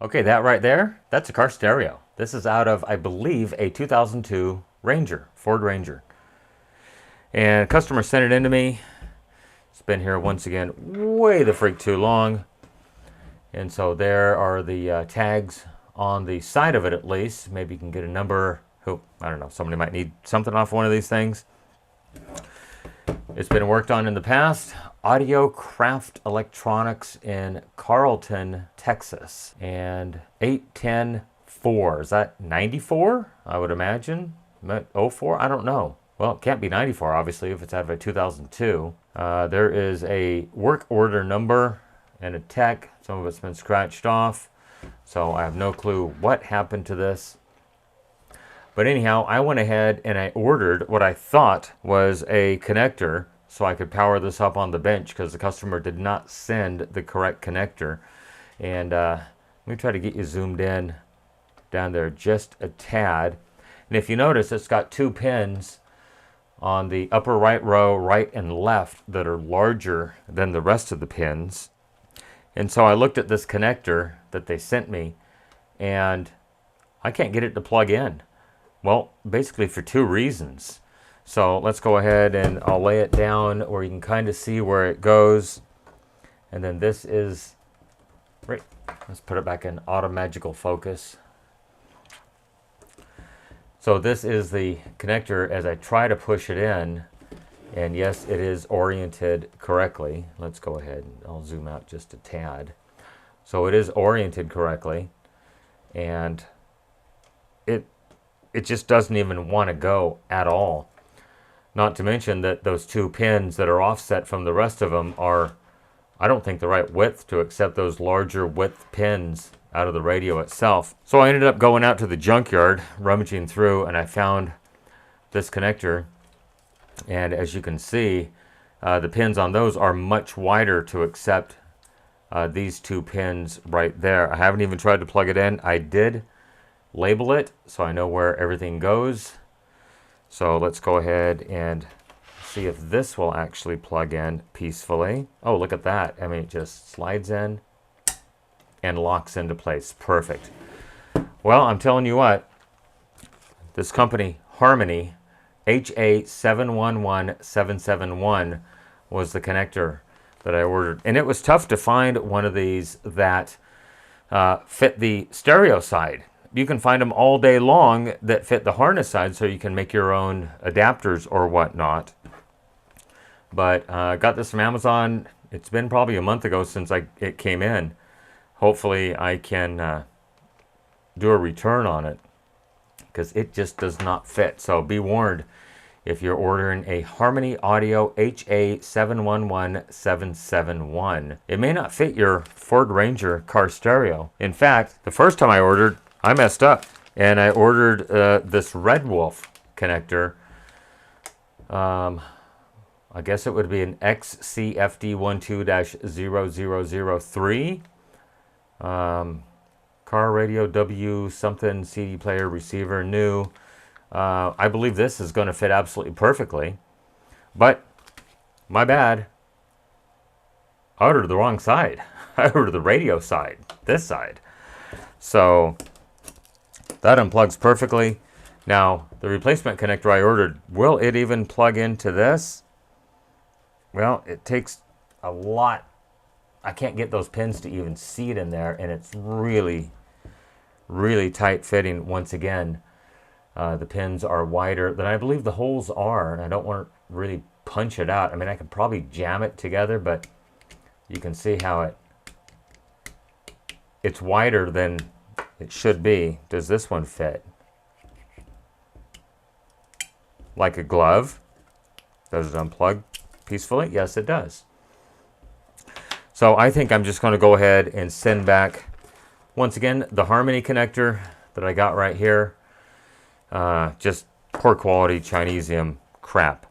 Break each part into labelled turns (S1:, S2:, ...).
S1: Okay, that right there, that's a car stereo. This is out of, I believe, a 2002 Ranger, Ford Ranger. And customer sent it in to me. It's been here once again way the freak too long. And so there are the tags on the side of it at least. Maybe you can get a number. Who, I don't know, somebody might need something off one of these things. It's been worked on in the past. Audio Craft Electronics in Carlton, Texas. And 8104, is that 94? I would imagine. 04? I don't know. Well, it can't be 94, obviously, if it's out of a 2002. There is a work order number and a tech. Some of it's been scratched off, so I have no clue what happened to this. But anyhow, I went ahead and I ordered what I thought was a connector so I could power this up on the bench because the customer did not send the correct connector. And let me try to get you zoomed in down there just a tad. And if you notice, it's got two pins on the upper right row, right and left, that are larger than the rest of the pins. And so I looked at this connector that they sent me, and I can't get it to plug in. Well, basically for two reasons. So let's go ahead and I'll lay it down where you can kind of see where it goes. And then this is, right, let's put it back in auto magical focus. So this is the connector as I try to push it in. And yes, it is oriented correctly. Let's go ahead and I'll zoom out just a tad. So it is oriented correctly. And it just doesn't even want to go at all. Not to mention that those two pins that are offset from the rest of them are, I don't think, the right width to accept those larger width pins out of the radio itself. So I ended up going out to the junkyard, rummaging through, and I found this connector. And as you can see, the pins on those are much wider to accept these two pins right there. I haven't even tried to plug it in. I did label it so I know where everything goes. So let's go ahead and see if this will actually plug in peacefully. Oh, look at that. I mean, it just slides in and locks into place. Perfect. Well, I'm telling you what, this company, Harmony, HA711771, was the connector that I ordered. And it was tough to find one of these that fit the stereo side. You can find them all day long that fit the harness side, so you can make your own adapters or whatnot. But I got this from Amazon. It's been probably a month ago since it came in. Hopefully I can do a return on it, because it just does not fit. So be warned if you're ordering a Harmony Audio HA711771. It may not fit your Ford Ranger car stereo. In fact, the first time I ordered, I messed up, and I ordered this Red Wolf connector. I guess it would be an XCFD12-0003. Car radio W something CD player receiver new. I believe this is going to fit absolutely perfectly, but my bad. I ordered the wrong side. I ordered the radio side, this side. So that unplugs perfectly. Now, the replacement connector I ordered, will it even plug into this? Well, it takes a lot. I can't get those pins to even seat in there, and it's really, really tight fitting. Once again, the pins are wider than I believe the holes are, and I don't want to really punch it out. I mean, I could probably jam it together, but you can see how it's wider than it should be. Does this one fit? Like a glove. Does it unplug peacefully? Yes, it does. So I think I'm just going to go ahead and send back, once again, the Harmony connector that I got right here. Just poor quality Chinesium crap.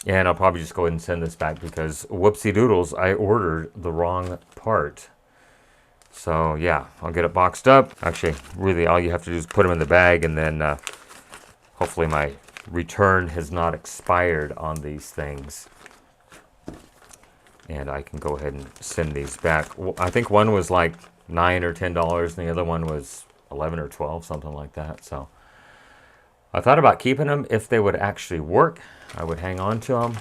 S1: And I'll probably just go ahead and send this back because whoopsie doodles, I ordered the wrong part. So yeah, I'll get it boxed up. Actually, really all you have to do is put them in the bag, and then hopefully my return has not expired on these things. and I can go ahead and send these back. I think one was like $9 or $10 and the other one was 11 or 12, something like that. So I thought about keeping them. If they would actually work, I would hang on to them,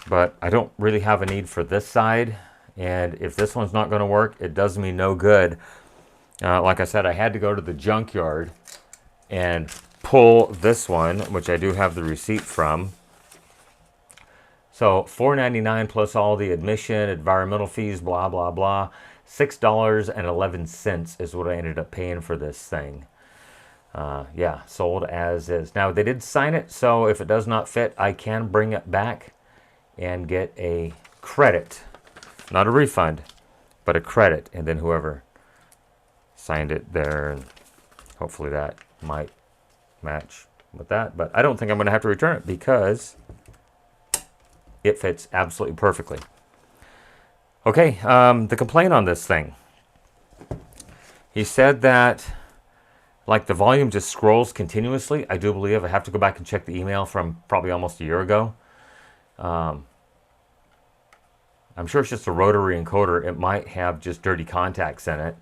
S1: but I don't really have a need for this side. And if this one's not going to work, it does me no good. Like I said, I had to go to the junkyard and pull this one, which I do have the receipt from. So $4.99 plus all the admission, environmental fees, blah, blah, blah. $6.11 is what I ended up paying for this thing. Yeah, sold as is. Now, they did sign it, so if it does not fit, I can bring it back and get a credit. Not a refund, but a credit. And then whoever signed it there, and hopefully that might match with that. But I don't think I'm going to have to return it because it fits absolutely perfectly. Okay, the complaint on this thing. He said that like the volume just scrolls continuously. I do believe I have to go back and check the email from probably almost a year ago. I'm sure it's just a rotary encoder. It might have just dirty contacts in it.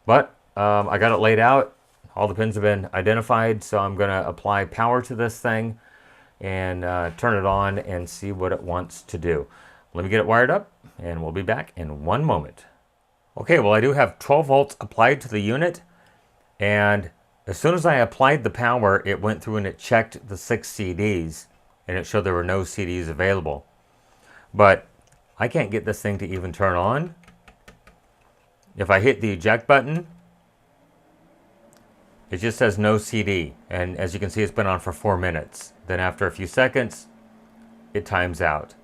S1: But I got it laid out. All the pins have been identified, so I'm going to apply power to this thing and turn it on and see what it wants to do. Let me get it wired up, and we'll be back in one moment. Okay, well, I do have 12 volts applied to the unit, and as soon as I applied the power, it went through and it checked the 6 CDs, and it showed there were no CDs available. But I can't get this thing to even turn on. If I hit the eject button, it just says no CD, and as you can see, it's been on for 4 minutes. Then after a few seconds, it times out.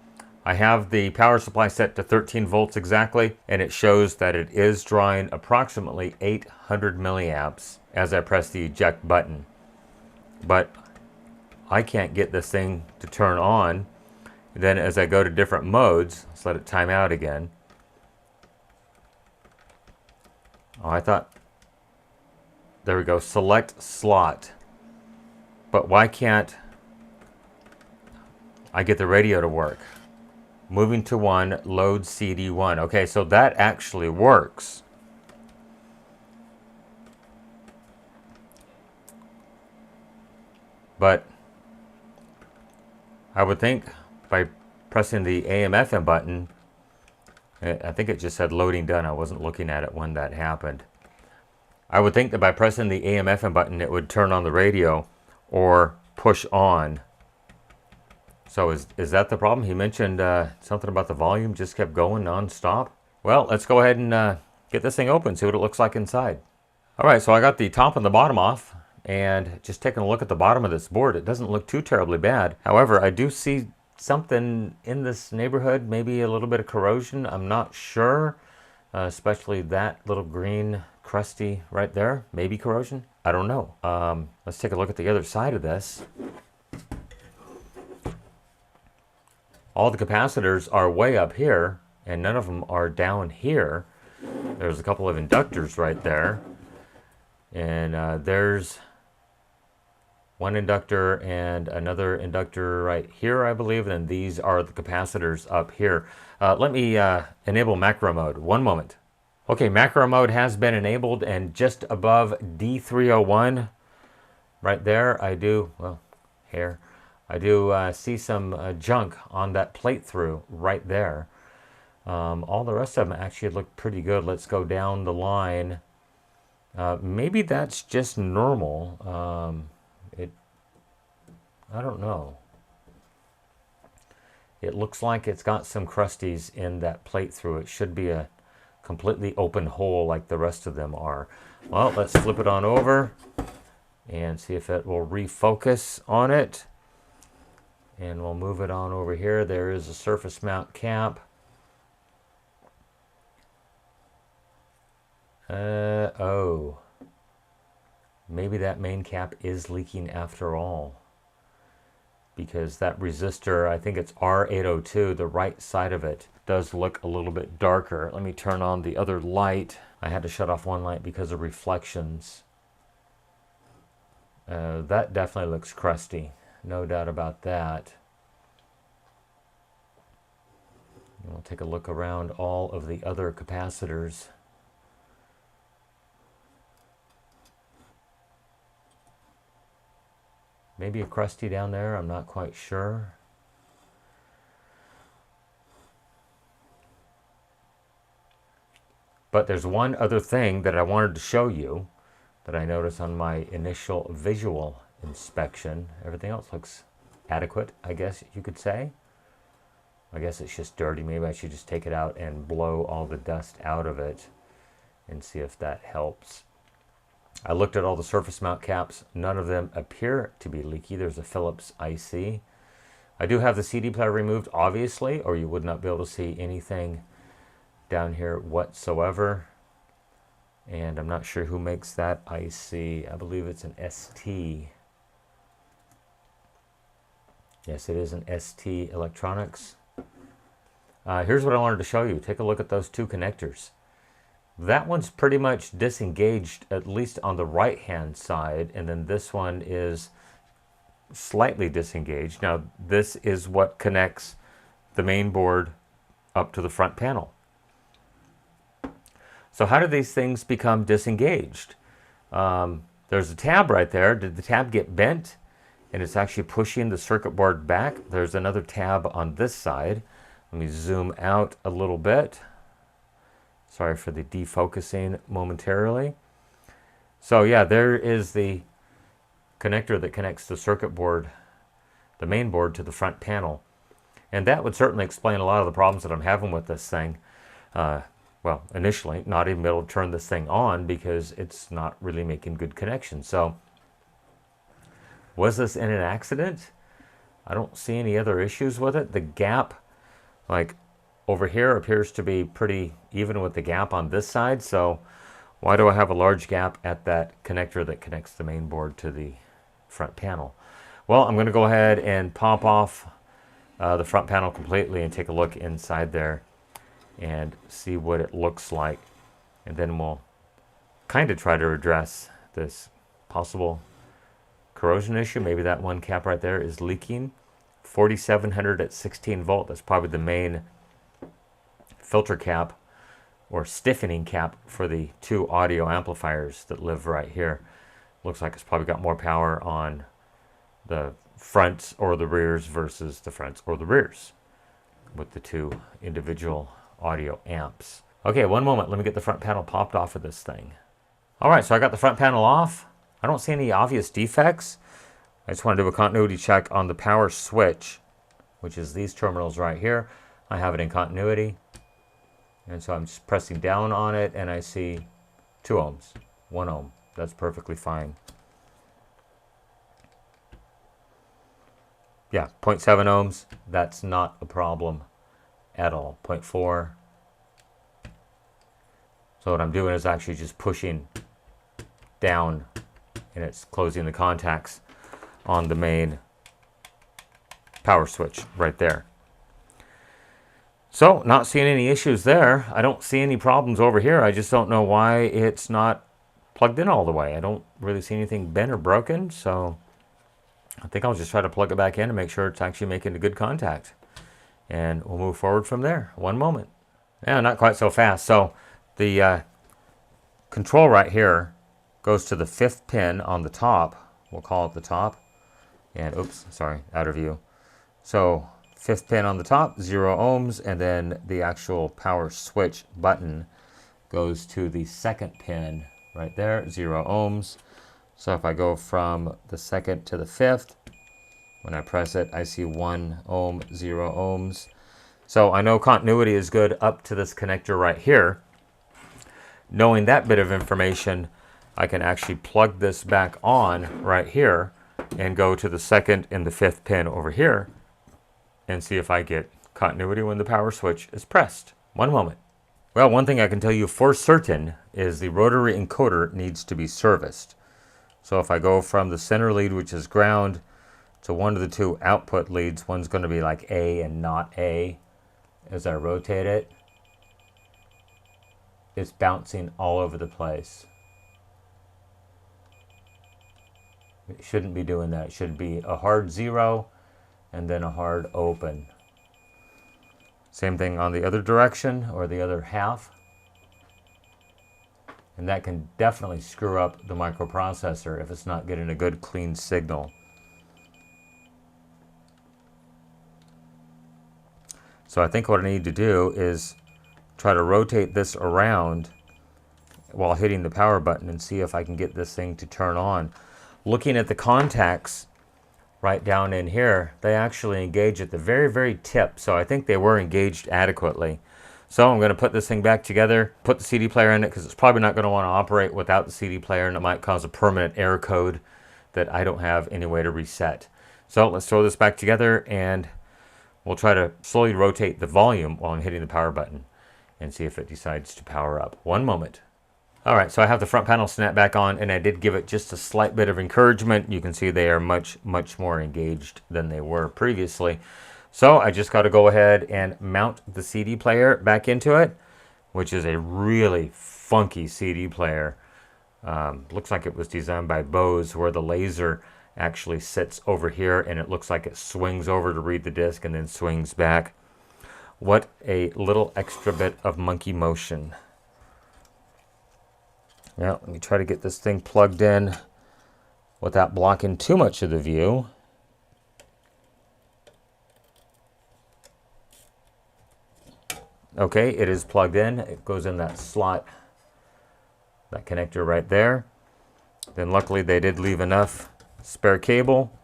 S1: I have the power supply set to 13 volts exactly, and it shows that it is drawing approximately 800 milliamps as I press the eject button. But I can't get this thing to turn on. Then as I go to different modes, let's let it time out again. Oh, I thought, there we go, select slot. But why can't I get the radio to work? Moving to 1, load CD1. Okay, so that actually works. But I would think by pressing the AM/FM button, I think it just said loading done. I wasn't looking at it when that happened. I would think that by pressing the AM/FM button, it would turn on the radio or push on. So is that the problem? He mentioned something about the volume just kept going non-stop. Well, let's go ahead and get this thing open, see what it looks like inside. All right, so I got the top and the bottom off, and just taking a look at the bottom of this board, it doesn't look too terribly bad. However, I do see something in this neighborhood, maybe a little bit of corrosion. I'm not sure, especially that little green crusty right there. Maybe corrosion? I don't know. Let's take a look at the other side of this. All the capacitors are way up here, and none of them are down here. There's a couple of inductors right there. And there's one inductor and another inductor right here, I believe. And these are the capacitors up here. Let me enable macro mode. One moment. Okay, macro mode has been enabled, and just above D301, right there, I do, well, here. I do see some junk on that plate through right there. All the rest of them actually look pretty good. Let's go down the line. Maybe that's just normal. I don't know. It looks like it's got some crusties in that plate through. It should be a completely open hole like the rest of them are. Well, let's flip it on over and see if it will refocus on it. And we'll move it on over here. There is a surface mount cap. Oh. Maybe that main cap is leaking after all. Because that resistor, I think it's R802, the right side of it, does look a little bit darker. Let me turn on the other light. I had to shut off one light because of reflections. That definitely looks crusty. No doubt about that. We'll take a look around all of the other capacitors. Maybe a crusty down there, I'm not quite sure. But there's one other thing that I wanted to show you that I noticed on my initial visual inspection. Everything else looks adequate, I guess you could say. I guess it's just dirty. Maybe I should just take it out and blow all the dust out of it and see if that helps. I looked at all the surface mount caps. None of them appear to be leaky. There's a Phillips IC. I do have the CD player removed, obviously, or you would not be able to see anything down here whatsoever. And I'm not sure who makes that IC. I believe it's an ST. Yes, it is an ST Electronics. Here's what I wanted to show you. Take a look at those two connectors. That one's pretty much disengaged, at least on the right hand side, and then this one is slightly disengaged. Now this is what connects the main board up to the front panel. So how do these things become disengaged? There's a tab right there. Did the tab get bent and it's actually pushing the circuit board back? There's another tab on this side. Let me zoom out a little bit. Sorry for the defocusing momentarily. So yeah, there is the connector that connects the circuit board, the main board, to the front panel. And that would certainly explain a lot of the problems that I'm having with this thing. Well, initially, not even able to turn this thing on because it's not really making good connections. So, was this in an accident? I don't see any other issues with it. The gap, like over here, appears to be pretty even with the gap on this side. So, why do I have a large gap at that connector that connects the main board to the front panel? Well, I'm going to go ahead and pop off the front panel completely and take a look inside there and see what it looks like, and then we'll kind of try to address this possible corrosion issue. Maybe that one cap right there is leaking. 4700 at 16 volt, that's probably the main filter cap or stiffening cap for the two audio amplifiers that live right here. Looks like it's probably got more power on the fronts or the rears versus the fronts or the rears with the two individual audio amps. Okay, one moment. Let me get the front panel popped off of this thing. All right, so I got the front panel off. I don't see any obvious defects. I just want to do a continuity check on the power switch, which is these terminals right here. I have it in continuity. And so I'm just pressing down on it and I see 2 ohms, 1 ohm. That's perfectly fine. Yeah, 0.7 ohms. That's not a problem at all. 0.4. So what I'm doing is actually just pushing down and it's closing the contacts on the main power switch right there. So not seeing any issues there. I don't see any problems over here. I just don't know why it's not plugged in all the way. I don't really see anything bent or broken, so I think I'll just try to plug it back in and make sure it's actually making a good contact. And we'll move forward from there. One moment. Yeah, not quite so fast. So the control right here goes to the 5th pin on the top. We'll call it the top. And oops, sorry, out of view. So 5th pin on the top, 0 ohms, and then the actual power switch button goes to the 2nd pin right there, 0 ohms. So if I go from the 2nd to the 5th, when I press it, I see 1 ohm, 0 ohms. So I know continuity is good up to this connector right here. Knowing that bit of information, I can actually plug this back on right here and go to the 2nd and the 5th pin over here and see if I get continuity when the power switch is pressed. One moment. Well, one thing I can tell you for certain is the rotary encoder needs to be serviced. So if I go from the center lead, which is ground, to one of the two output leads, one's going to be like A and not A. As I rotate it, it's bouncing all over the place. It shouldn't be doing that. It should be a hard 0 and then a hard open. Same thing on the other direction or the other half. And that can definitely screw up the microprocessor if it's not getting a good clean signal. So I think what I need to do is try to rotate this around while hitting the power button and see if I can get this thing to turn on. Looking at the contacts right down in here, they actually engage at the very, very tip. So I think they were engaged adequately. So I'm going to put this thing back together, put the CD player in it, because it's probably not going to want to operate without the CD player, and it might cause a permanent error code that I don't have any way to reset. So let's throw this back together, and we'll try to slowly rotate the volume while I'm hitting the power button and see if it decides to power up. One moment. All right, so I have the front panel snap back on, and I did give it just a slight bit of encouragement. You can see they are much, much more engaged than they were previously. So I just got to go ahead and mount the CD player back into it, which is a really funky CD player. Looks like it was designed by Bose, where the laser actually sits over here, and it looks like it swings over to read the disc and then swings back. What a little extra bit of monkey motion. Now, let me try to get this thing plugged in without blocking too much of the view. Okay, it is plugged in. It goes in that slot, that connector right there. Then luckily they did leave enough spare cable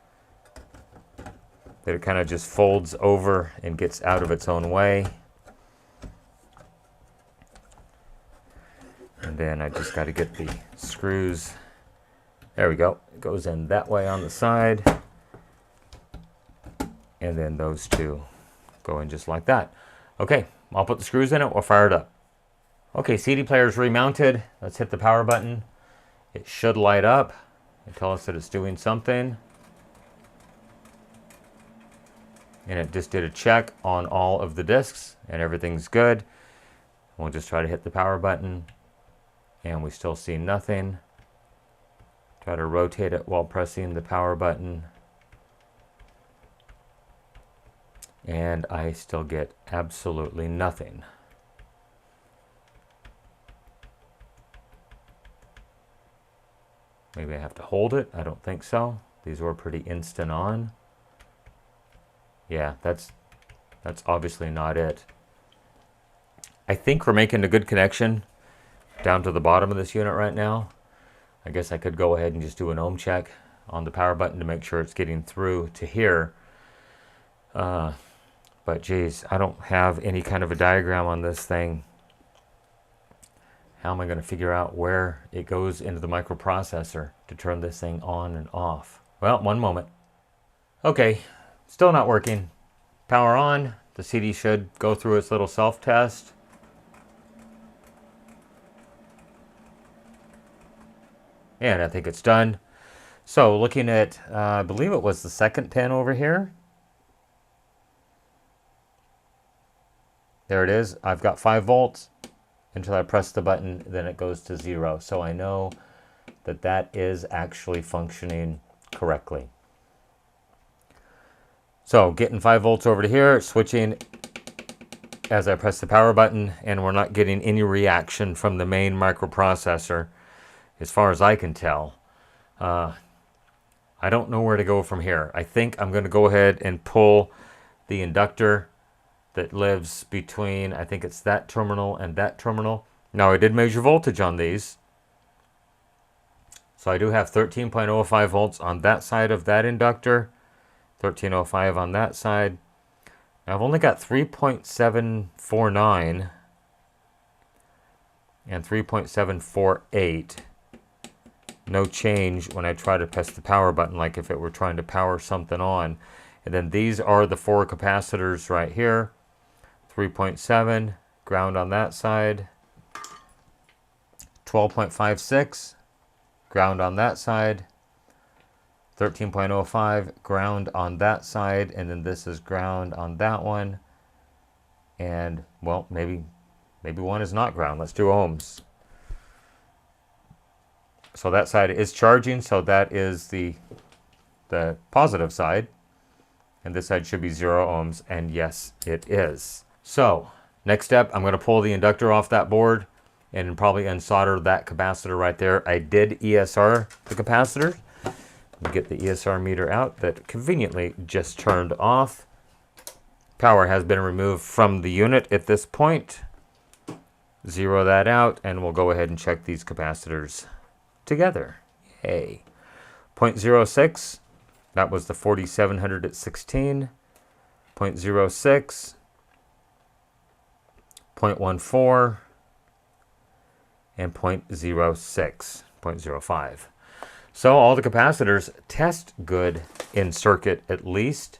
S1: that it kind of just folds over and gets out of its own way. And then I just got to get the screws. There we go. It goes in that way on the side. And then those two go in just like that. Okay, I'll put the screws in it. We'll fire it up. Okay, CD player is remounted. Let's hit the power button. It should light up and tell us that it's doing something. And it just did a check on all of the discs and everything's good. We'll just try to hit the power button and we still see nothing. Try to rotate it while pressing the power button. And I still get absolutely nothing. Maybe I have to hold it. I don't think so. These were pretty instant on. Yeah, that's obviously not it. I think we're making a good connection down to the bottom of this unit right now. I guess I could go ahead and just do an ohm check on the power button to make sure it's getting through to here. But geez, I don't have any kind of a diagram on this thing. How am I going to figure out where it goes into the microprocessor to turn this thing on and off? Well, one moment. Okay, still not working. Power on. The CD should go through its little self-test. And I think it's done. So looking at, I believe it was the second pin over here. There it is. I've got 5 volts. Until I press the button, then it goes to 0. So I know that that is actually functioning correctly. So getting 5 volts over to here, switching as I press the power button, and we're not getting any reaction from the main microprocessor as far as I can tell. I don't know where to go from here. I think I'm going to go ahead and pull the inductor that lives between, I think it's that terminal and that terminal. Now I did measure voltage on these. So I do have 13.05 volts on that side of that inductor, 1305 on that side. Now I've only got 3.749 and 3.748. No change when I try to press the power button, like if it were trying to power something on. And then these are the 4 capacitors right here. 3.7, ground on that side. 12.56, ground on that side. 13.05, ground on that side. And then this is ground on that one. And, well, maybe one is not ground. Let's do ohms. So that side is charging, so that is the positive side. And this side should be 0 ohms, and yes, it is. So next step, I'm going to pull the inductor off that board and probably unsolder that capacitor right there. I did ESR the capacitor. Get the ESR meter out that conveniently just turned off. Power has been removed from the unit at this point. Zero that out, and we'll go ahead and check these capacitors together. Yay. 0.06, that was the 4700 at 16. 0.06, 0.14, and 0.06, 0.05. So all the capacitors test good in circuit, at least,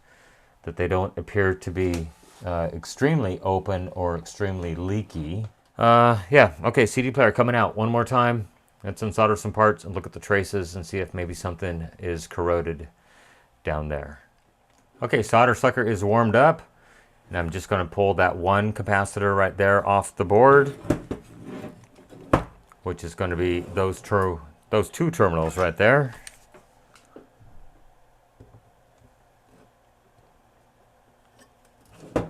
S1: that they don't appear to be extremely open or extremely leaky. Yeah, okay, CD player coming out one more time. Let's unsolder some parts and look at the traces and see if maybe something is corroded down there. Okay, solder sucker is warmed up, and I'm just going to pull that one capacitor right there off the board, which is going to be those two terminals right there. See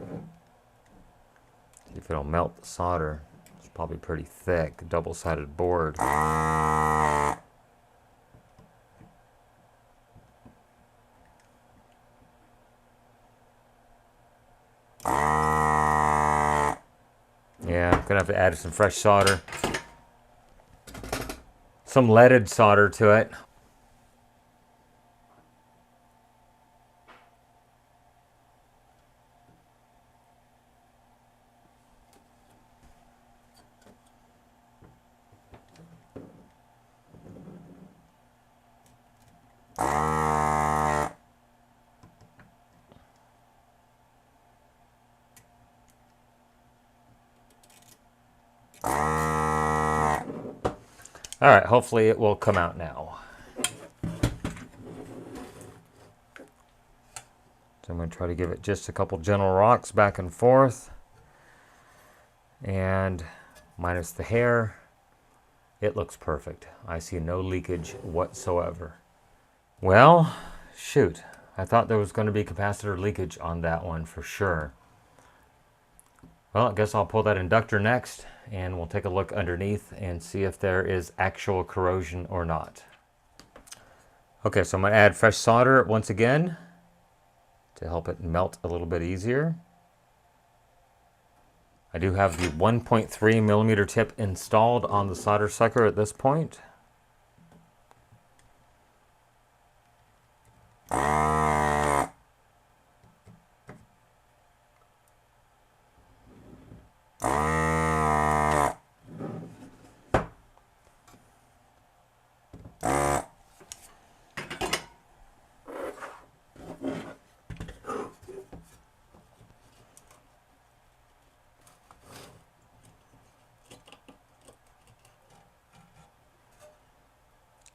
S1: if it'll melt the solder. It's probably pretty thick, double-sided board. Yeah, I'm gonna have to add some fresh solder. Some leaded solder to it. All right, hopefully it will come out now. So I'm going to try to give it just a couple gentle rocks back and forth. And minus the hair, it looks perfect. I see no leakage whatsoever. Well, shoot. I thought there was going to be capacitor leakage on that one for sure. Well, I guess I'll pull that inductor next, and we'll take a look underneath and see if there is actual corrosion or not. Okay, so I'm going to add fresh solder once again to help it melt a little bit easier. I do have the 1.3 millimeter tip installed on the solder sucker at this point.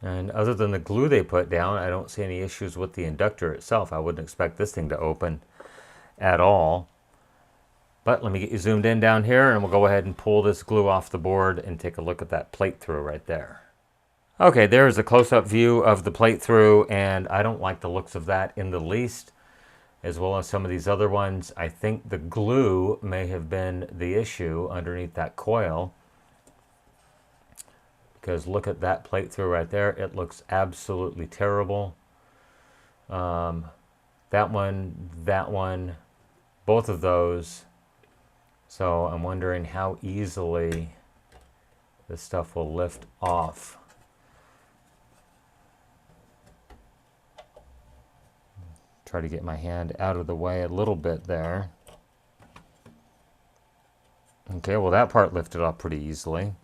S1: And other than the glue they put down, I don't see any issues with the inductor itself. I wouldn't expect this thing to open at all. But let me get you zoomed in down here, and we'll go ahead and pull this glue off the board and take a look at that plate through right there. Okay, there's a close-up view of the plate through, and I don't like the looks of that in the least, as well as some of these other ones. I think the glue may have been the issue underneath that coil. Because look at that plate through right there. It looks absolutely terrible. That one, both of those. So I'm wondering how easily this stuff will lift off. Try to get my hand out of the way a little bit there. Okay, well that part lifted off pretty easily.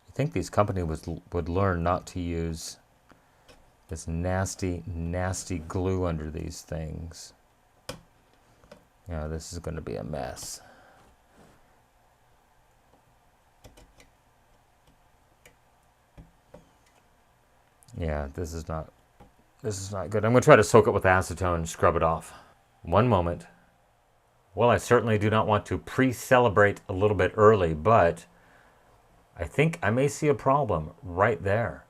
S1: I think these companies would learn not to use this nasty, nasty glue under these things. Yeah, this is going to be a mess. Yeah, this is not good. I'm going to try to soak it with acetone and scrub it off. One moment. Well, I certainly do not want to pre-celebrate a little bit early, but I think I may see a problem right there.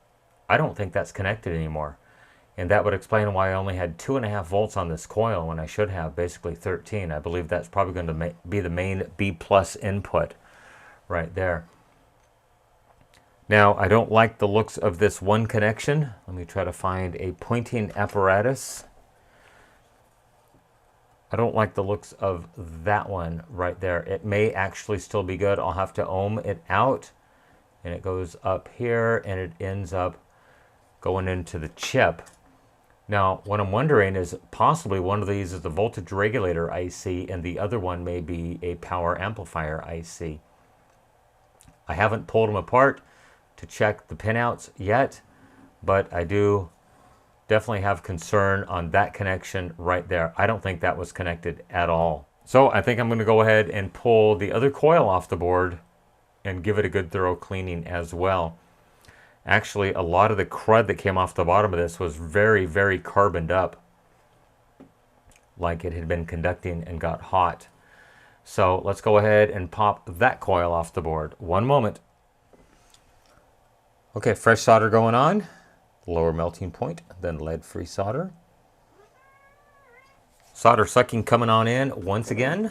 S1: I don't think that's connected anymore. And that would explain why I only had 2.5 volts on this coil when I should have basically 13. I believe that's probably going to be the main B plus input right there. Now, I don't like the looks of this one connection. Let me try to find a pointing apparatus. I don't like the looks of that one right there. It may actually still be good. I'll have to ohm it out. And it goes up here and it ends up going into the chip. Now, what I'm wondering is possibly one of these is the voltage regulator IC and the other one may be a power amplifier IC. I haven't pulled them apart to check the pinouts yet, but I do definitely have concern on that connection right there. I don't think that was connected at all. So I think I'm going to go ahead and pull the other coil off the board and give it a good thorough cleaning as well. Actually, a lot of the crud that came off the bottom of this was very, very carboned up, like it had been conducting and got hot. So let's go ahead and pop that coil off the board. One moment. Okay, fresh solder going on. Lower melting point, then lead-free solder. Solder sucking coming on in once again.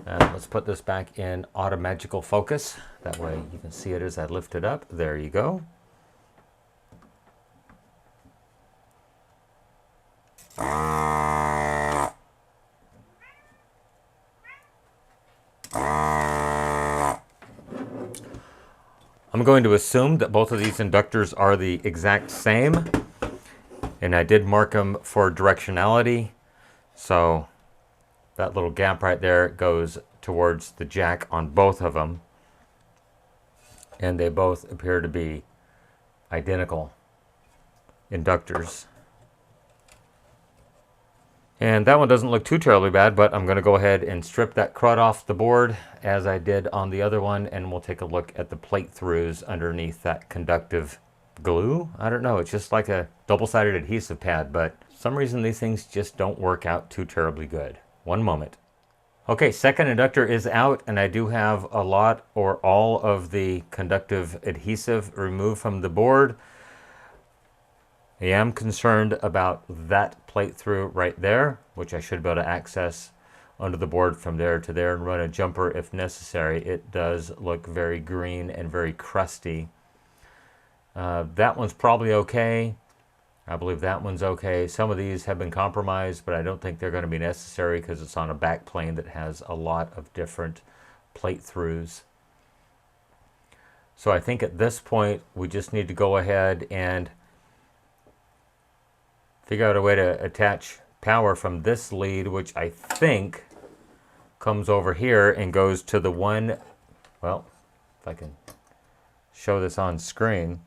S1: And let's put this back in automagical focus. That way you can see it as I lift it up. There you go. I'm going to assume that both of these inductors are the exact same. And I did mark them for directionality. So that little gap right there goes towards the jack on both of them. And they both appear to be identical inductors. And that one doesn't look too terribly bad, but I'm going to go ahead and strip that crud off the board as I did on the other one, and we'll take a look at the plate throughs underneath that conductive glue. I don't know, it's just like a double-sided adhesive pad, but for some reason these things just don't work out too terribly good. One moment. Okay, second inductor is out, and I do have a lot or all of the conductive adhesive removed from the board. I am concerned about that plate through right there, which I should be able to access under the board from there to there and run a jumper if necessary. It does look very green and very crusty. That one's probably okay. I believe that one's okay. Some of these have been compromised, but I don't think they're going to be necessary because it's on a back plane that has a lot of different plate throughs. So I think at this point we just need to go ahead and figure out a way to attach power from this lead, which I think comes over here and goes to the one, well, if I can show this on screen,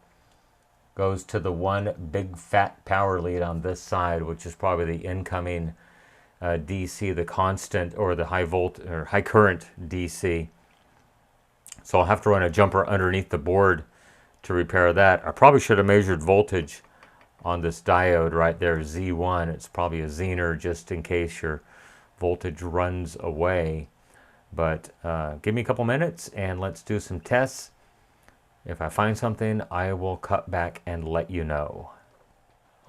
S1: goes to the one big fat power lead on this side, which is probably the incoming DC, the constant or the high volt or high current DC. So I'll have to run a jumper underneath the board to repair that. I probably should have measured voltage on this diode right there, Z1. It's probably a Zener just in case your voltage runs away. But give me a couple minutes and let's do some tests. If I find something, I will cut back and let you know.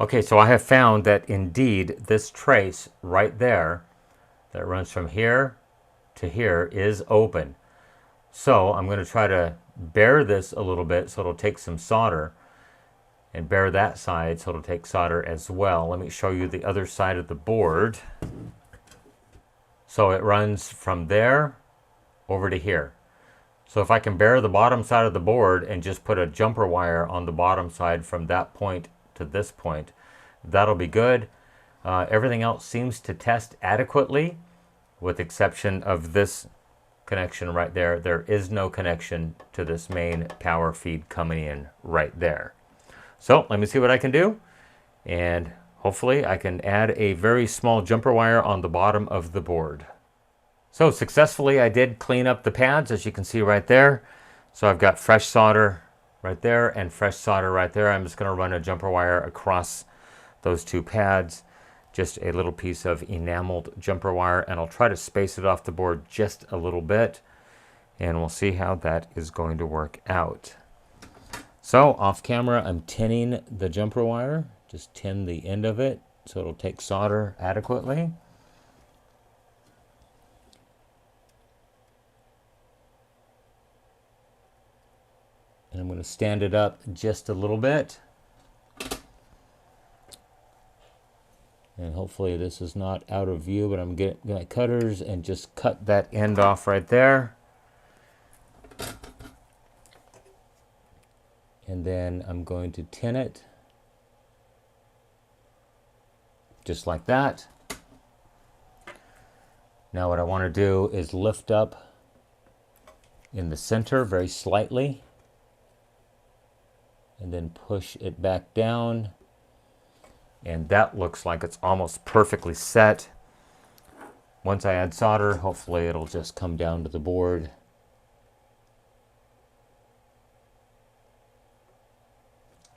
S1: Okay, so I have found that indeed this trace right there that runs from here to here is open. So I'm going to try to bare this a little bit so it'll take some solder, and bare that side so it'll take solder as well. Let me show you the other side of the board. So it runs from there over to here. So if I can bare the bottom side of the board and just put a jumper wire on the bottom side from that point to this point, that'll be good. Everything else seems to test adequately, with exception of this connection right there. There is no connection to this main power feed coming in right there. So let me see what I can do, and hopefully I can add a very small jumper wire on the bottom of the board. So successfully I did clean up the pads, as you can see right there. So I've got fresh solder right there and fresh solder right there. I'm just going to run a jumper wire across those two pads, just a little piece of enameled jumper wire, and I'll try to space it off the board just a little bit, and we'll see how that is going to work out. So off camera, I'm tinning the jumper wire Just tin the end of it so it'll take solder adequately. And I'm going to stand it up just a little bit. And hopefully this is not out of view, but I'm getting my cutters and just cut that end off right there. And then I'm going to tin it. Just like that. Now what I want to do is lift up in the center very slightly and then push it back down, and that looks like it's almost perfectly set. Once I add solder, hopefully it'll just come down to the board.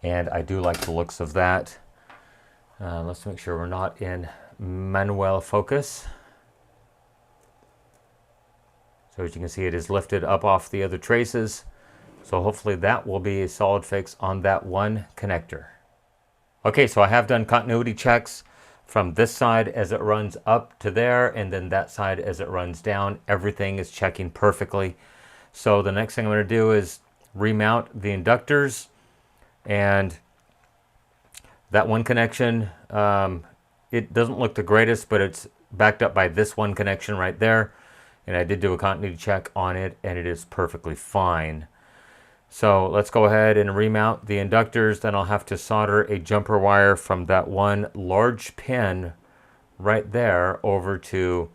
S1: And I do like the looks of that. Let's make sure we're not in manual focus. So as you can see, it is lifted up off the other traces. So hopefully that will be a solid fix on that one connector. Okay, so I have done continuity checks from this side as it runs up to there, and then that side as it runs down. Everything is checking perfectly. So the next thing I'm going to do is remount the inductors, and that one connection, it doesn't look the greatest, but it's backed up by this one connection right there. And I did do a continuity check on it, and it is perfectly fine. So let's go ahead and remount the inductors. Then I'll have to solder a jumper wire from that one large pin right there over to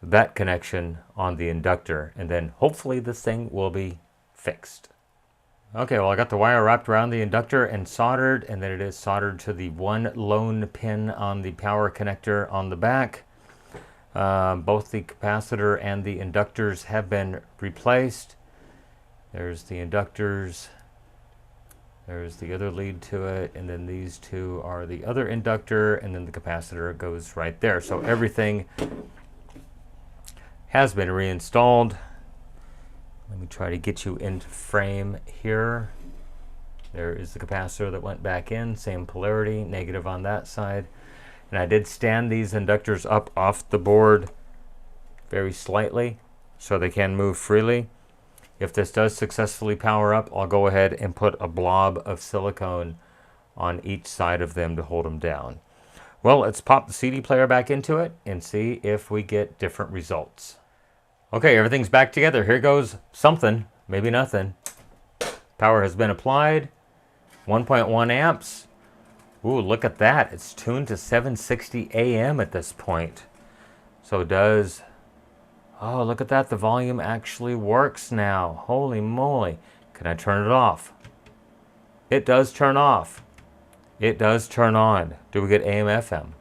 S1: that connection on the inductor. And then hopefully this thing will be fixed. Okay, well, I got the wire wrapped around the inductor and soldered, and then it is soldered to the one lone pin on the power connector on the back. Both the capacitor and the inductors have been replaced. There's the inductors, there's the other lead to it, and then these two are the other inductor, and then the capacitor goes right there. So everything has been reinstalled. Let me try to get you into frame here. There is the capacitor that went back in, same polarity, negative on that side. And I did stand these inductors up off the board very slightly so they can move freely. If this does successfully power up, I'll go ahead and put a blob of silicone on each side of them to hold them down. Well, let's pop the CD player back into it and see if we get different results. Okay, everything's back together. Here goes something, maybe nothing. Power has been applied, 1.1 amps. Ooh, look at that. It's tuned to 760 AM at this point. So does, oh, look at that. The volume actually works now. Holy moly. Can I turn it off? It does turn off. It does turn on. Do we get AM, FM?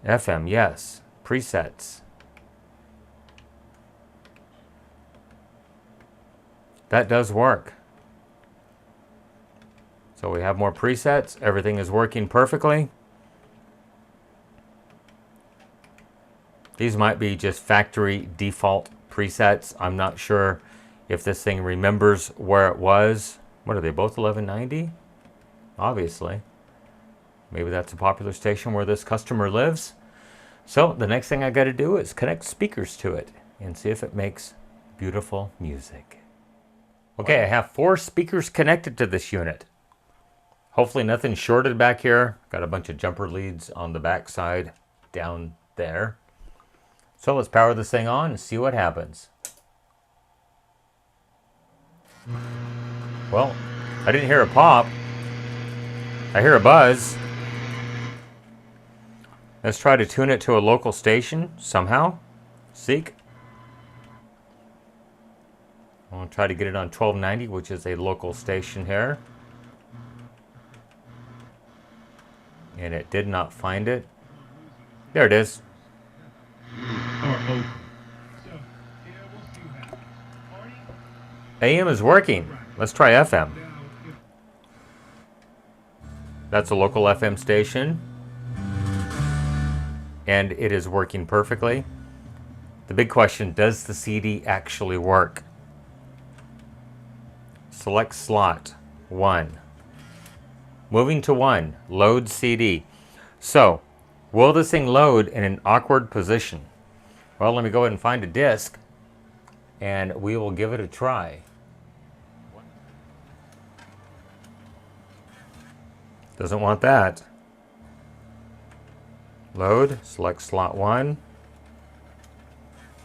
S1: FM, yes. Presets. That does work. So we have more presets. Everything is working perfectly. These might be just factory default presets. I'm not sure if this thing remembers where it was. What are they, both 1190? Obviously. Maybe that's a popular station where this customer lives. So the next thing I got to do is connect speakers to it and see if it makes beautiful music. Okay, I have 4 speakers connected to this unit. Hopefully nothing shorted back here. Got a bunch of jumper leads on the back side down there. So let's power this thing on and see what happens. Well, I didn't hear a pop. I hear a buzz. Let's try to tune it to a local station somehow. Seek. I'll try to get it on 1290, which is a local station here. And it did not find it. There it is. AM is working. Let's try FM. That's a local FM station. And it is working perfectly. The big question, does the CD actually work? Select slot 1. Moving to 1, load CD. So, will this thing load in an awkward position? Well, let me go ahead and find a disk, and we will give it a try. Doesn't want that. Load, select slot 1.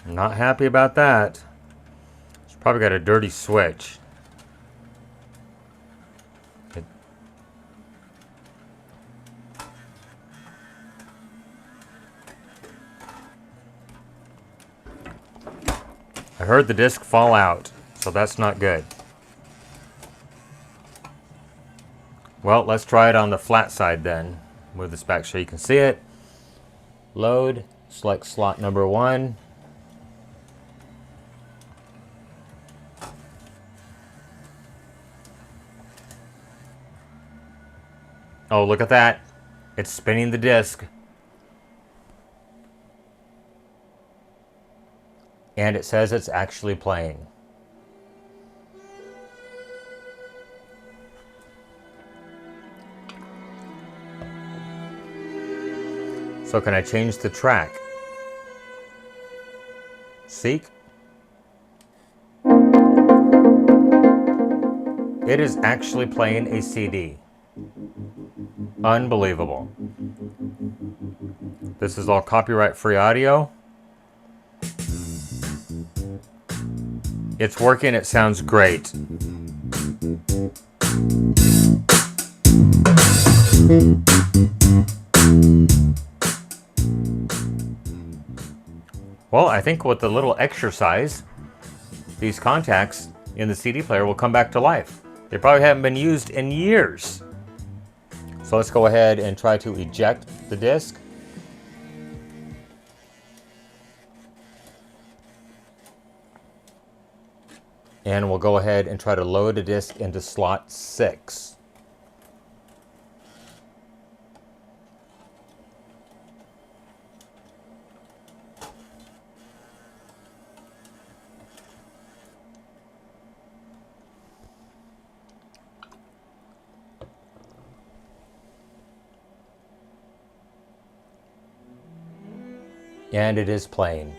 S1: Not happy about that. It's probably got a dirty switch. I heard the disc fall out, so that's not good. Well, let's try it on the flat side then. Move this back so you can see it. Load, select slot number 1. Oh, look at that. It's spinning the disc. And it says it's actually playing. So can I change the track? Seek. It is actually playing a CD. Unbelievable. This is all copyright-free audio. It's working, it sounds great. Well, I think with a little exercise, these contacts in the CD player will come back to life. They probably haven't been used in years. So let's go ahead and try to eject the disc. And we'll go ahead and try to load a disc into slot 6. And it is playing.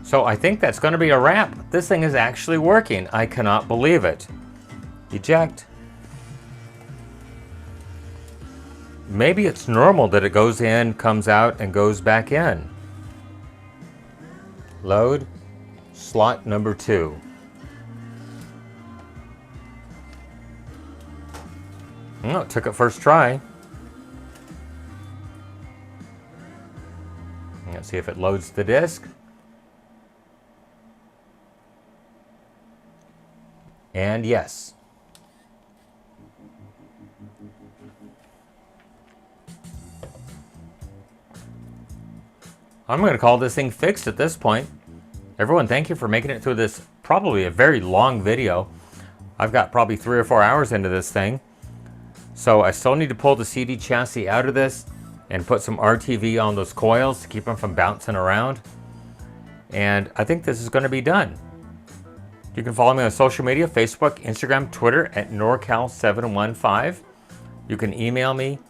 S1: So I think that's going to be a wrap. This thing is actually working. I cannot believe it. Eject. Maybe it's normal that it goes in, comes out, and goes back in. Load. Slot number 2. Oh, it took it first try. Let's see if it loads the disc. And yes. I'm going to call this thing fixed at this point. Everyone, thank you for making it through this probably a very long video. I've got probably 3 or 4 hours into this thing. So I still need to pull the CD chassis out of this and put some RTV on those coils to keep them from bouncing around. And I think this is going to be done. You can follow me on social media, Facebook, Instagram, Twitter at NorCal715. You can email me,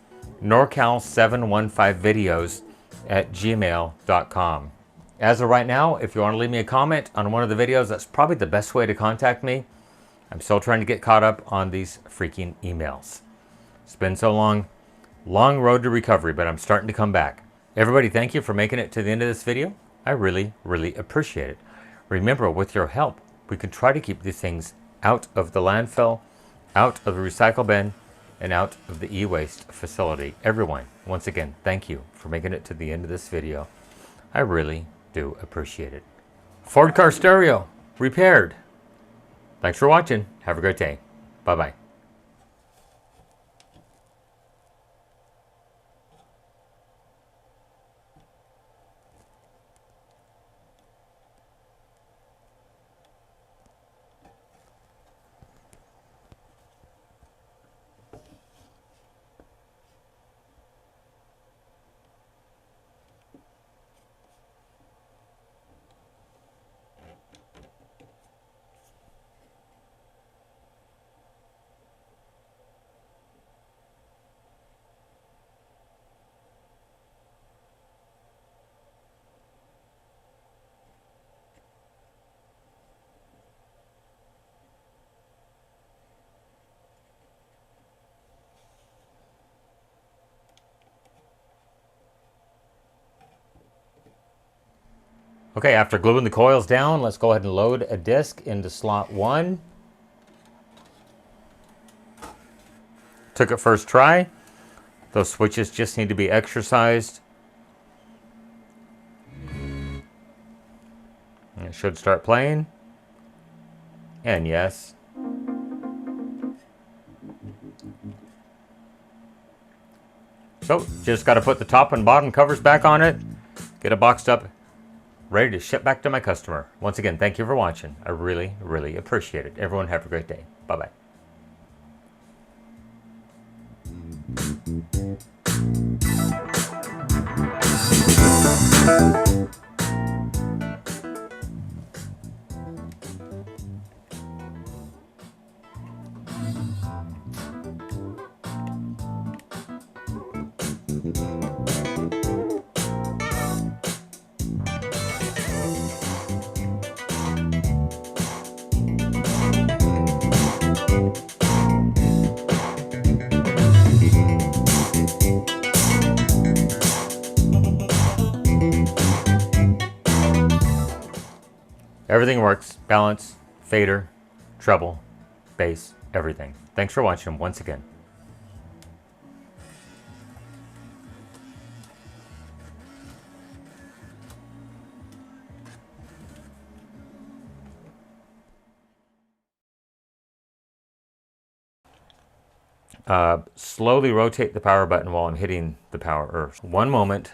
S1: norcal715videos@gmail.com. As of right now, if you want to leave me a comment on one of the videos, that's probably the best way to contact me. I'm still trying to get caught up on these freaking emails. It's been so long. Long road to recovery, but I'm starting to come back. Everybody, thank you for making it to the end of this video. I really, really appreciate it. Remember, with your help, we can try to keep these things out of the landfill, out of the recycle bin, and out of the e-waste facility. Everyone, once again, thank you for making it to the end of this video. I really do appreciate it. Ford car stereo, repaired. Thanks for watching. Have a great day. Bye-bye. Okay, after gluing the coils down, let's go ahead and load a disc into slot 1. Took it first try. Those switches just need to be exercised. And it should start playing. And yes. So, just got to put the top and bottom covers back on it. Get it boxed up, ready to ship back to my customer. Once again, thank you for watching. I really, really appreciate it. Everyone have a great day. Bye-bye. Everything works. Balance, fader, treble, bass, everything. Thanks for watching once again. Slowly rotate the power button while I'm hitting the power. One moment.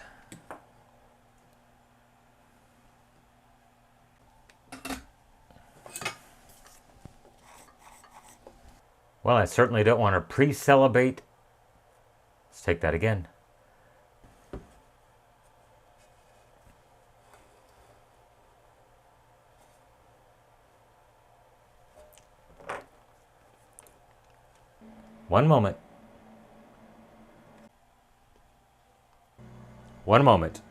S1: Well, I certainly don't want to pre-celebrate. Let's take that again. One moment. One moment.